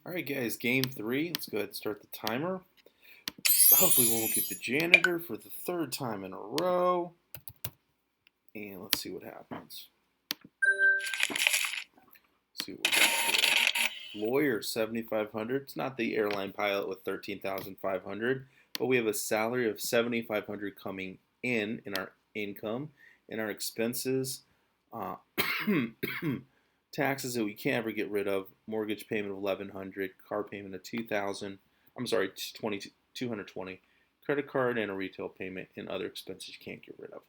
Alright guys, game 3. Let's go ahead and start the timer. Hopefully we won't get the janitor for the third time in a row. And let's see what happens. Let's see what we got here. Lawyer, 7,500. It's not the airline pilot with 13,500, but we have a salary of 7,500 coming in our income, in our expenses, taxes that we can't ever get rid of, mortgage payment of 1,100, car payment of 2,000. I'm sorry, 220, credit card and a retail payment, and other expenses you can't get rid of.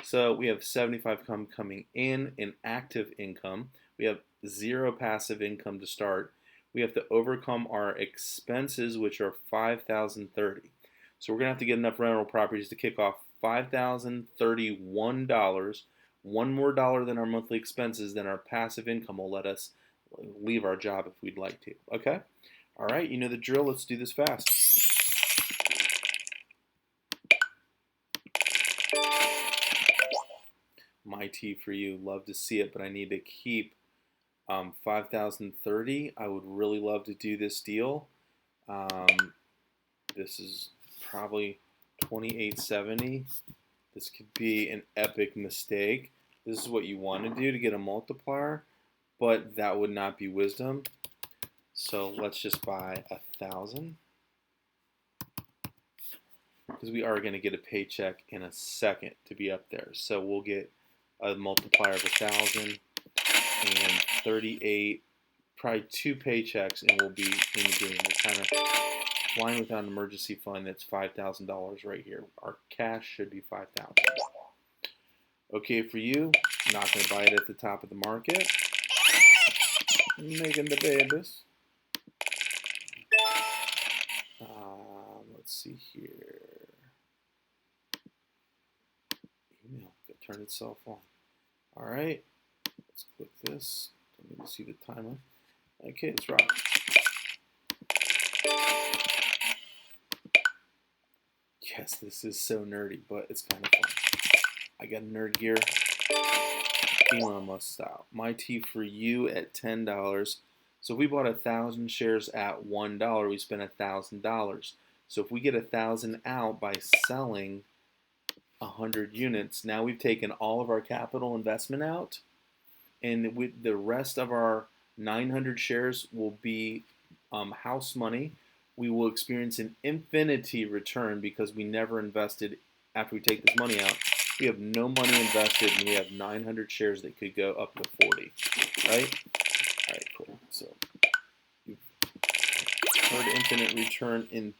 So we have 75 coming in active income. We have 0 passive income to start. We have to overcome our expenses, which are 5,030. So we're gonna have to get enough rental properties to kick off $5,031. One more dollar than our monthly expenses, then our passive income will let us leave our job if we'd like to. Okay? All right, you know the drill. Let's do this fast. My tea for you. Love to see it, but I need to keep 5,030. I would really love to do this deal. This is probably 2870. This could be an epic mistake. This is what you want to do to get a multiplier, but that would not be wisdom. So let's just buy 1,000, because we are going to get a paycheck in a second to be up there. So we'll get a multiplier of 1,000 and 38, probably 2 paychecks, and we'll be in the green. We're kind of flying without an emergency fund. That's $5,000 right here. Our cash should be 5,000. Okay for you. Not going to buy it at the top of the market. Making the babies. Let's see here. Email could turn itself on. All right. Let's click this. Don't need to see the timer. Okay, let's rock. Yes, this is so nerdy, but it's kind of fun. I got nerd gear. Elon Musk style. My tea for you at $10. So if we bought 1,000 shares at $1, we spent $1,000. So if we get 1,000 out by selling 100 units, now we've taken all of our capital investment out, and with the rest of our 900 shares will be house money. We will experience an infinity return because we never invested. After we take this money out, we have no money invested, and we have 900 shares that could go up to 40, right? All right, cool. So you've heard infinite return in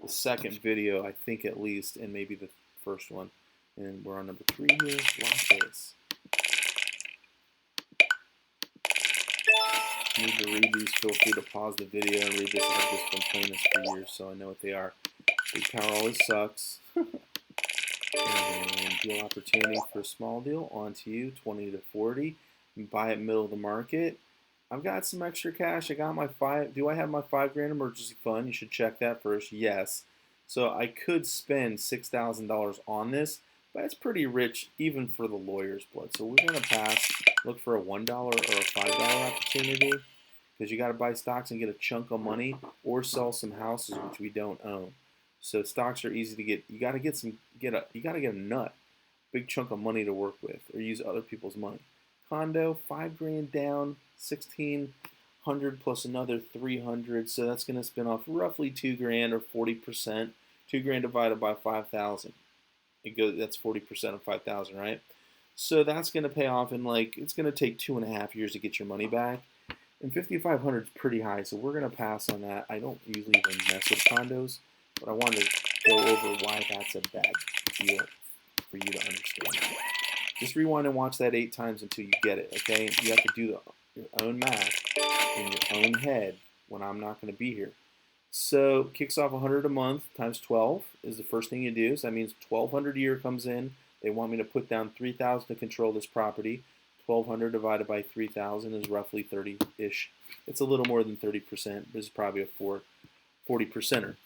the second video, I think, at least, and maybe the first one. And we're on number 3 here. Watch this. If you need to read these, feel free to pause the video and read this. I've just been playing this for years, so I know what they are. Big power always sucks. And deal opportunity for a small deal. On to you, 20 to 40. You buy it middle of the market. I've got some extra cash. I got my 5. Do I have my $5,000 emergency fund? You should check that first. Yes. So I could spend $6,000 on this, but it's pretty rich even for the lawyer's blood. So we're going to pass. Look for a $1 or a $5 opportunity, because you got to buy stocks and get a chunk of money, or sell some houses which we don't own. So stocks are easy to get. You got to get a nut, big chunk of money to work with, or use other people's money. Condo, $5,000 down, 1,600 plus another 300. So that's going to spin off roughly $2,000 or 40%. $2,000 divided by 5,000. That's 40% of 5,000, right? So that's going to pay off in, like, it's going to take 2.5 years to get your money back. And 5,500 is pretty high, so we're going to pass on that. I don't usually even mess with condos, but I wanted to go over why that's a bad deal for you to understand that. Just rewind and watch that 8 times until you get it, okay? You have to do your own math in your own head when I'm not going to be here. So kicks off 100 a month times 12 is the first thing you do. So that means 1,200 a year comes in. They want me to put down 3,000 to control this property. 1,200 divided by 3,000 is roughly 30-ish. It's a little more than 30%. This is probably a 40%er.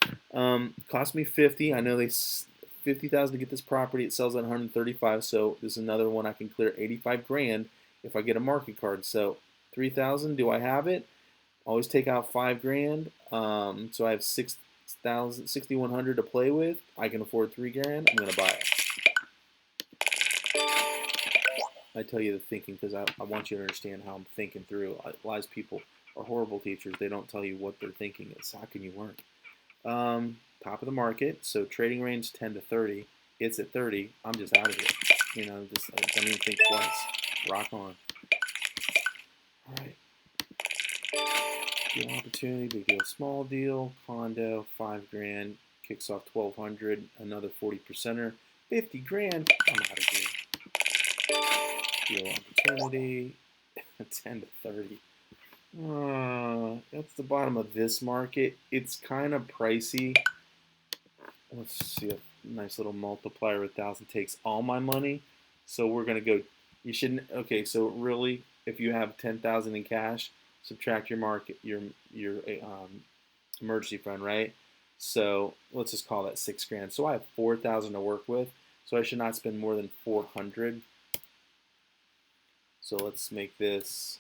Cost me 50. I know they 50,000 to get this property. It sells at 135. So this is another one I can clear $85,000 if I get a market card. So 3,000. Do I have it? Always take out 5 grand. So I have 6,100 to play with. I can afford 3 grand. I'm gonna buy it. I tell you the thinking because I want you to understand how I'm thinking through. A lot of people are horrible teachers. They don't tell you what their thinking is. How can you learn? Top of the market. So trading range 10 to 30. It's at 30. I'm just out of it. Just don't even think twice. Rock on. All right. Deal opportunity, big deal, small deal, condo, 5 grand, kicks off 1,200, another 40%er, 50 grand. I'm out of here. Deal opportunity, 10 to 30. That's the bottom of this market. It's kind of pricey. Let's see, a nice little multiplier of 1,000 takes all my money. So we're gonna go. You shouldn't. Okay, so really, if you have 10,000 in cash, subtract your emergency fund, right? So let's just call that 6 grand. So I have 4,000 to work with. So I should not spend more than 400. So let's make this.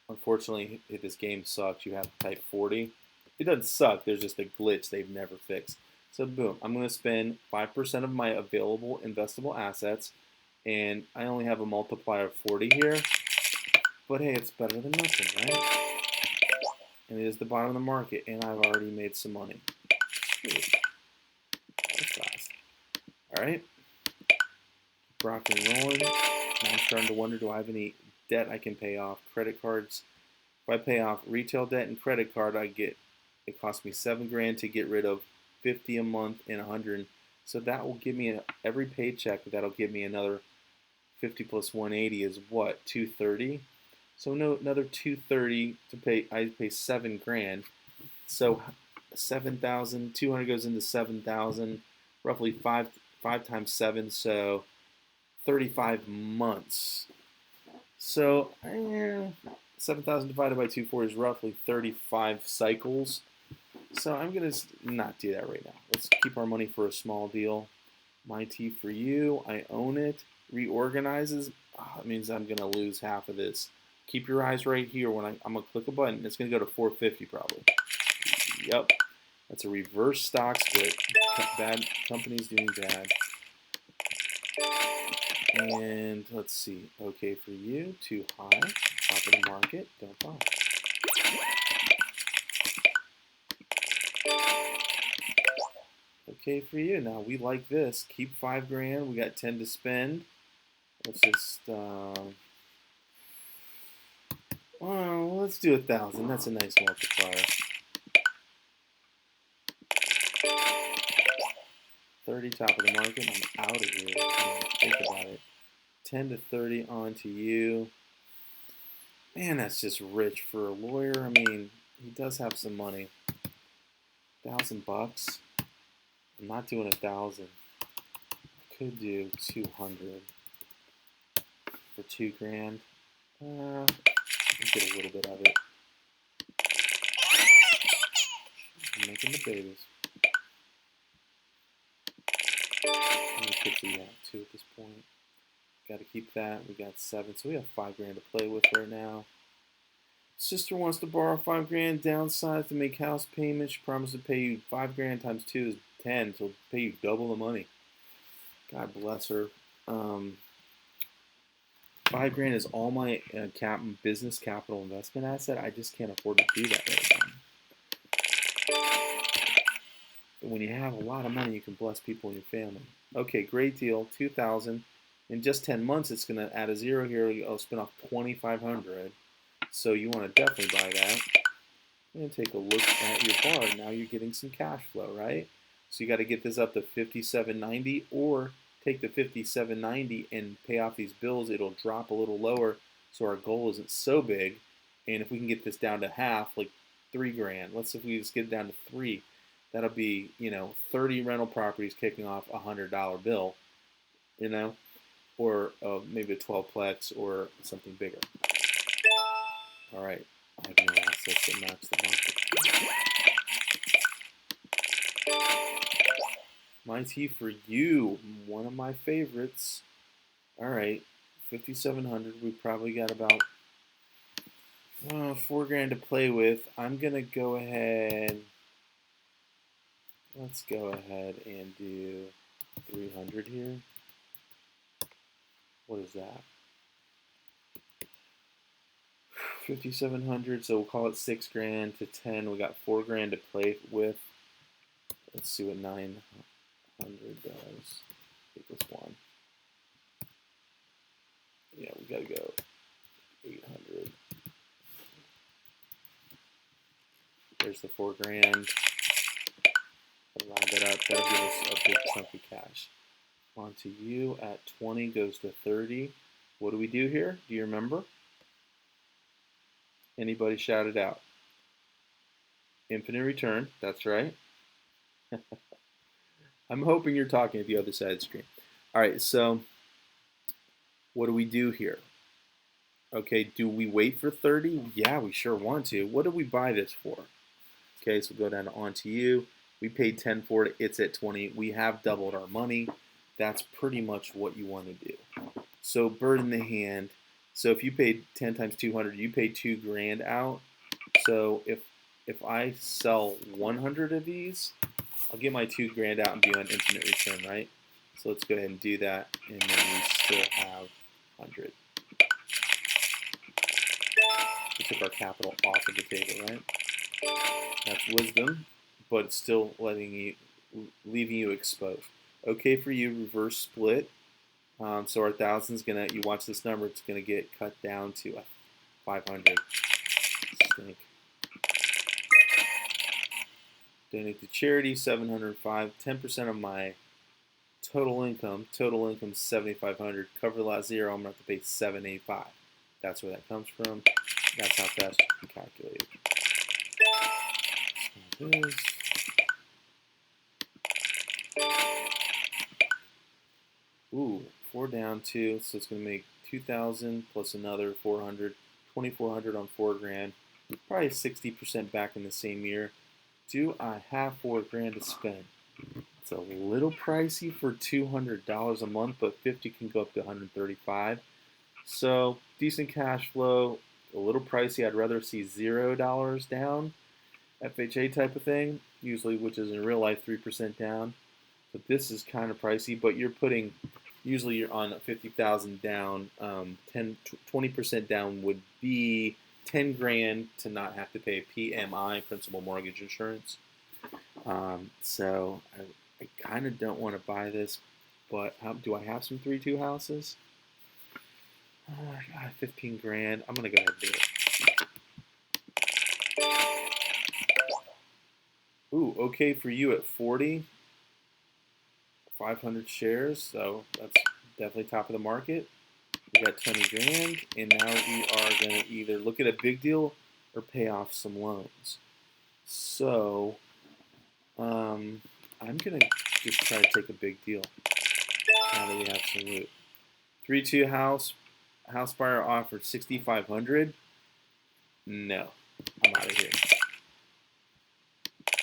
Unfortunately, if this game sucks, you have to type 40. It doesn't suck. There's just a glitch they've never fixed. So boom, I'm going to spend 5% of my available investable assets, and I only have a multiplier of 40 here. But hey, it's better than nothing, right? And it is the bottom of the market, and I've already made some money. Sweet. That was fast. All right. Rock and rolling. Now I'm starting to wonder, do I have any debt I can pay off? Credit cards. If I pay off retail debt and credit card, it costs me 7 grand to get rid of 50 a month and 100. So that will give me every paycheck. That'll give me another 50 plus 180 is what? 230. So another 230 to pay. I pay 7 grand. So 7,200 goes into 7,000. Roughly five times 7. So 35 months. So 7,000 divided by 240 is roughly 35 cycles. So I'm going to not do that right now. Let's keep our money for a small deal. My T for you. I own it. Reorganizes. It means I'm going to lose half of this. Keep your eyes right here. When I'm going to click a button, it's going to go to 450 probably. Yep. That's a reverse stock split. Bad companies doing bad. And let's see. Okay for you. Too high. Top of the market. Don't buy. Okay for you. Now we like this. Keep 5 grand. We got 10 to spend. Let's just well, let's do 1,000. That's a nice multiplier. 30 top of the market. I'm out of here. Think about it. 10 to 30 on to you. Man, that's just rich for a lawyer. I mean, he does have some money. $1,000. I'm not doing 1,000. I could do 200 for 2 grand. Get a little bit of it. I'm making the babies. How many kids do we have? 2 at this point. Got to keep that. We got 7, so we have 5 grand to play with right now. Sister wants to borrow 5 grand, downsize to make house payments. She promised to pay you 5 grand times 2 is 10, so pay you double the money. God bless her. 5 grand is all my business capital investment asset. I just can't afford to do that right now. But when you have a lot of money, you can bless people in your family. Okay, great deal. 2,000. In just 10 months, it's going to add a 0 here. I'll spin off 2,500. So you want to definitely buy that. And take a look at your bar. Now you're getting some cash flow, right? So you got to get this up to 57.90, or take the 57.90 and pay off these bills. It'll drop a little lower, so our goal isn't so big. And if we can get this down to half, like 3 grand. Let's say if we just get it down to 3, that'll be 30 rental properties kicking off a $100 bill, or maybe a 12-plex or something bigger. All right, I have no assets that match the market. My T for you, one of my favorites. All right, 5,700. We probably got about $4 grand to play with. I'm gonna go ahead. Let's go ahead and do 300 here. What is that? 5,700. So we'll call it 6 grand to 10. We got 4 grand to play with. Let's see what 900 does. Equals 1. Yeah, we gotta go 800. There's the 4 grand. Round that up. That'll give us a big chunk of cash. On to you at 20 goes to 30. What do we do here? Do you remember? Anybody shout it out? Infinite return. That's right. I'm hoping you're talking at the other side of the screen. All right, so what do we do here? Okay, do we wait for 30? Yeah, we sure want to. What did we buy this for? Okay, so we'll go down to onto you. We paid 10 for it. It's at 20. We have doubled our money. That's pretty much what you want to do. So bird in the hand. So if you paid 10 times 200, you paid 2 grand out. So if I sell 100 of these, I'll get my 2 grand out and be on infinite return, right? So let's go ahead and do that, and then we still have 100. We took our capital off of the table, right? That's wisdom, but it's still leaving you exposed. Okay for you, reverse split. So our thousand's gonna, you watch this number, it's gonna get cut down to 500. Stink. Donate to charity, 705. 10% of my total income. Total income 7,500. Cover the last zero. I'm gonna have to pay 785. That's where that comes from. That's how fast you can calculate it. Ooh, 4 down 2, so it's going to make 2,000 plus another 400, 2,400 on 4 grand. Probably 60% back in the same year. Do I have 4 grand to spend? It's a little pricey for $200 a month, but 50 can go up to 135. So decent cash flow, a little pricey. I'd rather see $0 down, FHA type of thing, usually, which is in real life 3% down. So this is kind of pricey, but you're putting, usually you're on 50,000 down. 20% down would be 10 grand to not have to pay PMI, principal mortgage insurance. So I kind of don't want to buy this, but do I have some 3-2 houses? I got 15 grand. I'm gonna go ahead and do it. Ooh, okay for you at 40. 500 shares, so that's definitely top of the market. We got 20 grand, and now we are going to either look at a big deal or pay off some loans. So I'm going to just try to take a big deal now that we have some loot. 3-2 house buyer offered 6,500. No, I'm out of here.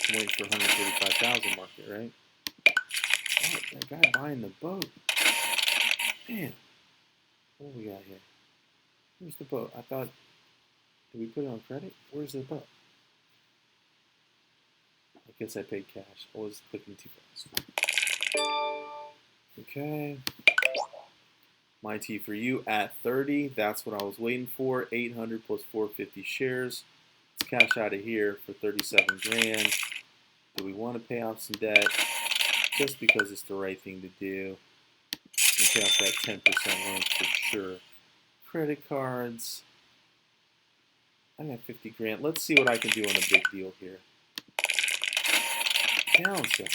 I'm waiting for 135,000 market, right? Oh, that guy buying the boat. Man, what do we got here? Where's the boat? I thought, did we put it on credit? Where's the boat? I guess I paid cash. I was clicking too fast. Okay. My T for you at 30. That's what I was waiting for. 800 plus 450 shares. Let's cash out of here for 37 grand. Do we want to pay off some debt? Just because it's the right thing to do. And pay off that 10% loan for sure. Credit cards. I got 50 grand. Let's see what I can do on a big deal here. Downside.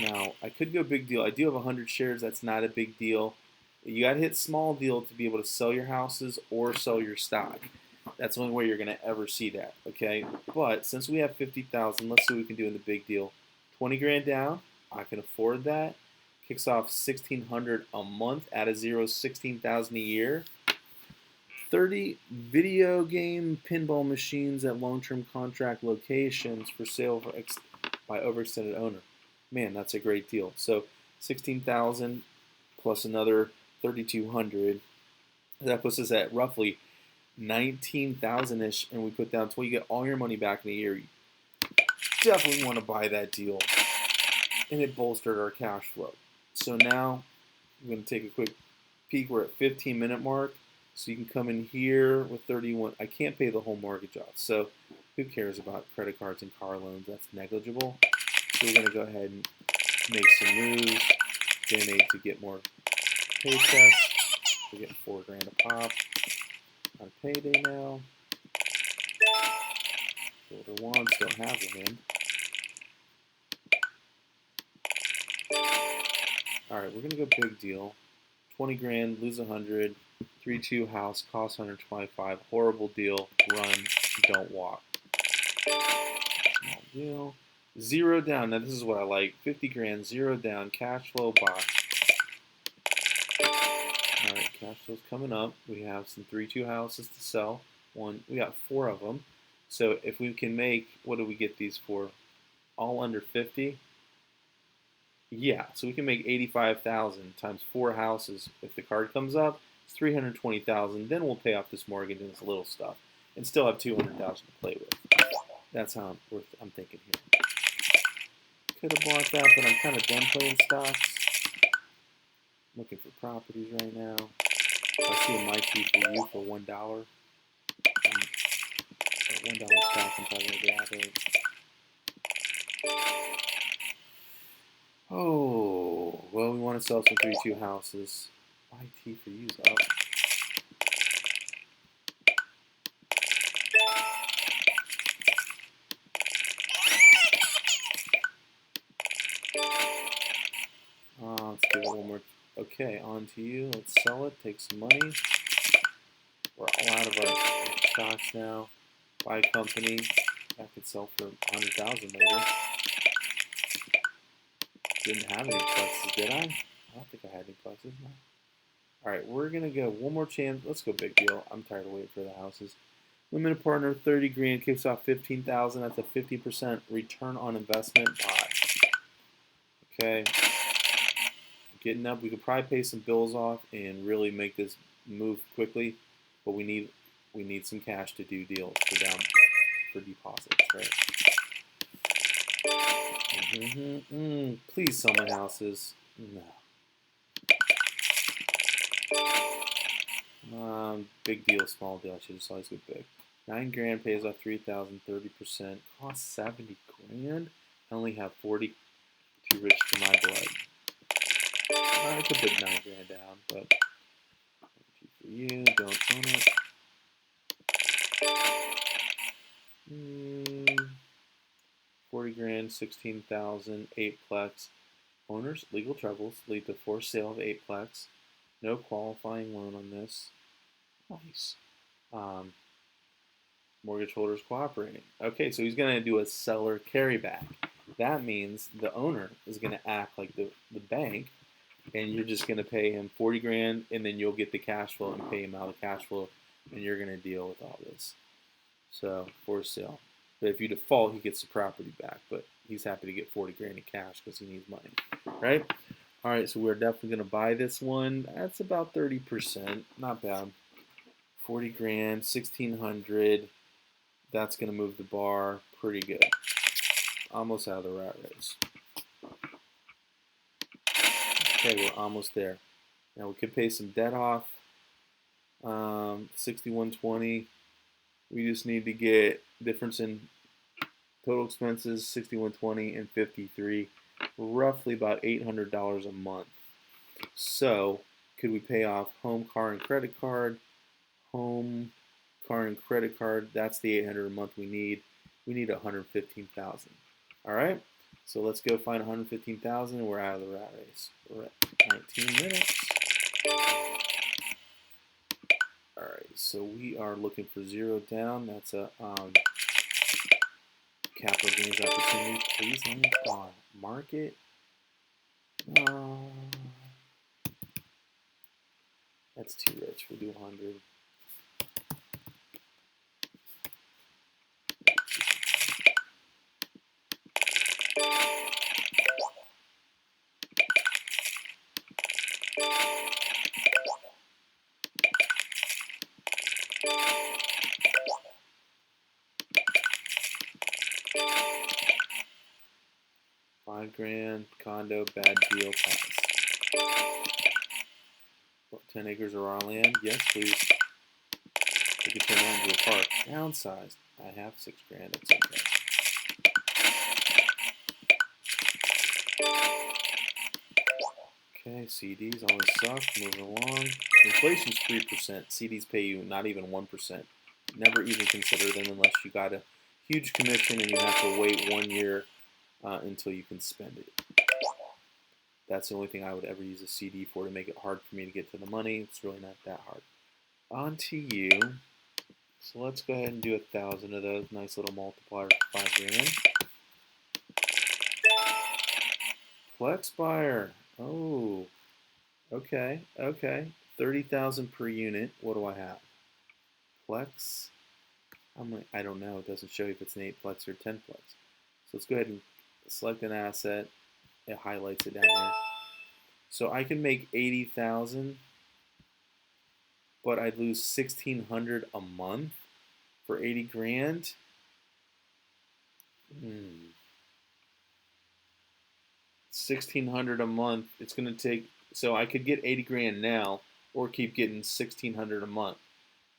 Now, I could go big deal. I do have 100 shares. That's not a big deal. You got to hit small deal to be able to sell your houses or sell your stock. That's the only way you're going to ever see that, okay? But since we have 50,000, let's see what we can do in the big deal. 20 grand down. I can afford that. Kicks off 1,600 a month. Add a zero, 16,000 a year. 30 video game pinball machines at long-term contract locations for sale by overextended owner. Man, that's a great deal. So 16,000 plus another 3,200. That puts us at roughly 19,000-ish, and we put down 20. You get all your money back in a year. You definitely want to buy that deal, and it bolstered our cash flow. So now I'm going to take a quick peek. We're at 15-minute mark, so you can come in here with 31. I can't pay the whole mortgage off, so who cares about credit cards and car loans? That's negligible. So we're going to go ahead and make some moves, donate to get more paychecks. We're getting $4 grand a pop on payday now. Builder one, still have land. All right, we're gonna go big deal. 20 grand, lose 100. 3-2 house, cost 125. Horrible deal. Run, don't walk. Small deal. 0 down. Now this is what I like. 50 grand, 0 down. Cash flow buy. All right, cash flow's coming up. We have some 3-2 houses to sell. We got 4 of them. So if we can make, what do we get these for? All under 50. Yeah, so we can make 85,000 times 4 houses. If the card comes up, it's 320,000. Then we'll pay off this mortgage and this little stuff, and still have 200,000 to play with. That's how I'm thinking here. Could have bought that, but I'm kind of done playing stocks. Looking for properties right now. I see a My Key for You for $1. $1 stock, I'm probably gonna grab it. Oh, well, we want to sell some 3-2 houses. IT for You's up. Let's give it one more. Okay, on to you. Let's sell it. Take some money. We're all out of our stocks now. Buy a company. That could sell for 100,000 later. Didn't have any plexes, did I? I don't think I had any plexes. No. All right, we're gonna go one more chance. Let's go big deal. I'm tired of waiting for the houses. Limited partner, 30 grand, kicks off 15,000. That's a 50% return on investment. Buy. Okay. Getting up. We could probably pay some bills off and really make this move quickly, but we need some cash to do deals for deposits, right? Please sell my houses. No. Big deal, small deal. I should just always go big. 9 grand pays off 3,000, 30%. Costs 70 grand. I only have 40. Too rich for my blood. I could put 9 grand down, but for you, don't own it. 40 grand, 16,000, 8-plex. Owners, legal troubles lead to forced sale of 8-plex. No qualifying loan on this. Nice. Mortgage holders cooperating. Okay, so he's going to do a seller carryback. That means the owner is going to act like the bank, and you're just going to pay him 40 grand, and then you'll get the cash flow and pay him out of cash flow, and you're going to deal with all this. So, forced sale. But if you default, he gets the property back, but he's happy to get 40 grand in cash because he needs money, right? All right, so we're definitely going to buy this one. That's about 30%. Not bad. 40 grand, 1,600. That's going to move the bar pretty good. Almost out of the rat race. Okay, we're almost there. Now we could pay some debt off. 6120. We just need to get difference in total expenses, 6120 and 53, roughly about $800 a month. So could we pay off home, car, and credit card? Home, car, and credit card. That's the $800 a month we need. We need 115,000. All right. So let's go find 115,000, and we're out of the rat race. We're at 19 minutes. All right, so we are looking for 0 down. That's a capital gains opportunity. Please land on market. That's too rich. We'll do 100. 5 grand, condo, bad deal, pass. 10 acres of our land, yes please. We could turn that into a park. Downsized. I have 6 grand, it's okay. Okay, CDs always suck. Moving along. Inflation's 3%. CDs pay you not even 1%. Never even consider them unless you got a huge commission and you have to wait 1 year until you can spend it. That's the only thing I would ever use a CD for, to make it hard for me to get to the money. It's really not that hard. On to you. So let's go ahead and do 1,000 of those. Nice little multiplier for 5 grand. Flex buyer. Oh, okay, okay. 30,000 per unit. What do I have? Flex. I don't know. It doesn't show you if it's an 8-plex or 10-plex. So let's go ahead and select an asset. It highlights it down here. So I can make 80,000, but I'd lose 1,600 a month for 80 grand. 1,600 a month. It's going to take, so I could get 80 grand now or keep getting 1,600 a month.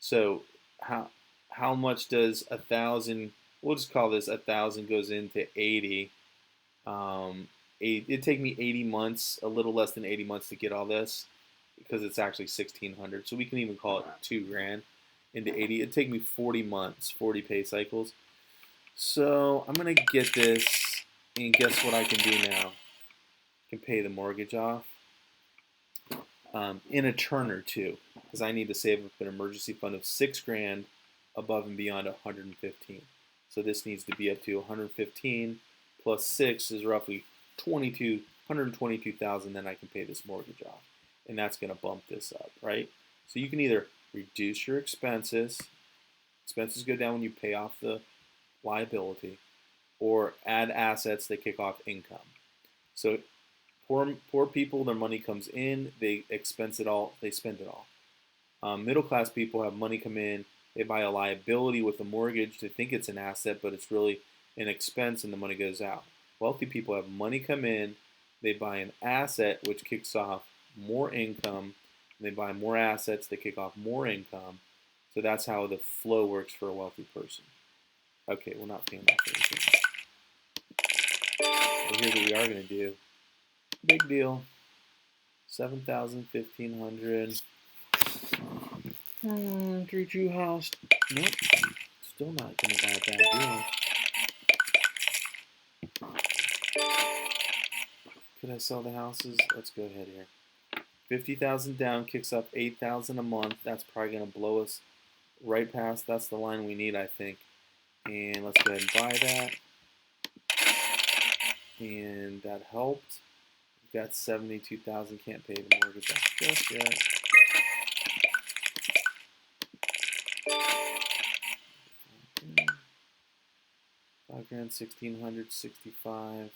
So how much does 1,000, we'll just call this 1,000 goes into 80. It'd take me 80 months, a little less than 80 months to get all this, because it's actually 1,600. So we can even call it 2 grand into 80. It'd take me 40 months, 40 pay cycles. So I'm going to get this, and guess what I can do now? I can pay the mortgage off in a turn or two, because I need to save up an emergency fund of 6 grand above and beyond 115. So this needs to be up to 115 plus 6 is roughly 122,000. Then I can pay this mortgage off, and that's going to bump this up, right? So you can either reduce your expenses. Expenses go down when you pay off the liability, or add assets that kick off income. So poor people, their money comes in, they expense it all, they spend it all. Middle class people have money come in, they buy a liability with a mortgage, they think it's an asset, but it's really an expense and the money goes out. Wealthy people have money come in, they buy an asset which kicks off more income, and they buy more assets that kick off more income. So that's how the flow works for a wealthy person. Okay, we're not paying off anything. But here's what we are going to do. Big deal. 7,000, 1,500. True house. Nope. Still not going to buy a bad deal. Could I sell the houses? Let's go ahead here. 50,000 down, kicks up 8,000 a month. That's probably going to blow us right past. That's the line we need, I think. And let's go ahead and buy that. And that helped. We've got 72,000. Can't pay the mortgage off just yet. $5 grand, 1,665.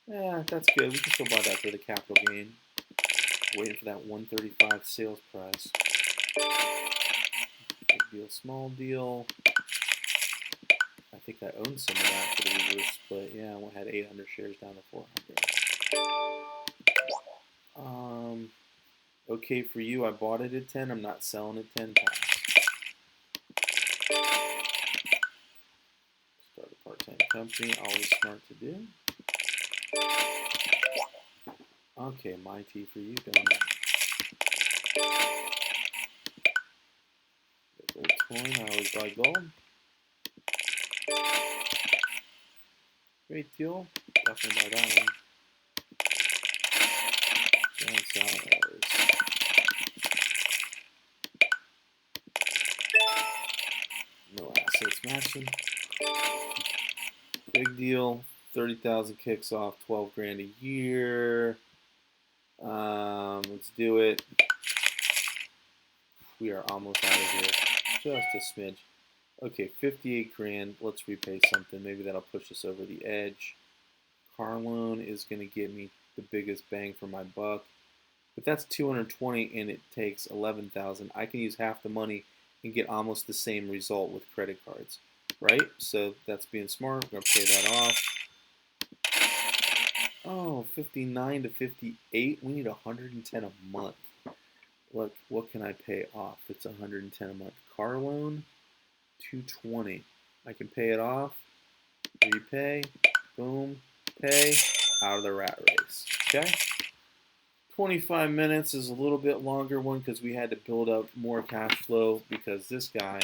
Yeah, that's good. We can still buy that for the capital gain. Waiting for that 135 sales price. Big deal, small deal. I think I owned some of that for the reverse split. Yeah, I had 800 shares down to 400. Okay for you. I bought it at 10. I'm not selling at 10. Pass. Start a part-time company. Always smart to do. Okay, my tea for you, donut. Gold coin. I always buy gold. Great deal. Definitely buy that one. No assets matching. Big deal. 30,000 kicks off 12 grand a year. Let's do it. We are almost out of here. Just a smidge. Okay, 58 grand. Let's repay something. Maybe that'll push us over the edge. Car loan is going to give me the biggest bang for my buck. But that's 220 and it takes 11,000. I can use half the money and get almost the same result with credit cards, right? So that's being smart. We're going to pay that off. Oh, 59 to 58. We need 110 a month. Look, what can I pay off? It's 110 a month. Car loan, 220. I can pay it off. Repay. Boom. Pay. Out of the rat race. Okay? 25 minutes is a little bit longer one because we had to build up more cash flow because this guy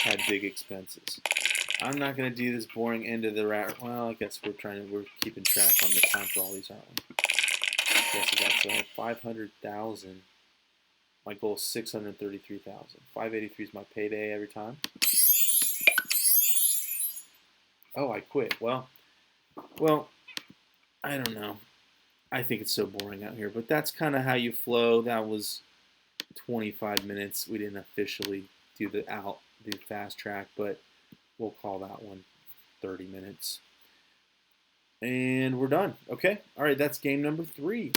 had big expenses. I'm not going to do this boring end of the rat. Well, I guess we're keeping track on the time for all these, aren't we? Yes, we got so 500,000. My goal is 633,000. 583 is my payday every time. Oh, I quit. Well, I don't know. I think it's so boring out here, but that's kind of how you flow. That was 25 minutes. We didn't officially do the fast track, but we'll call that one 30 minutes. And we're done. Okay. All right. That's game number 3.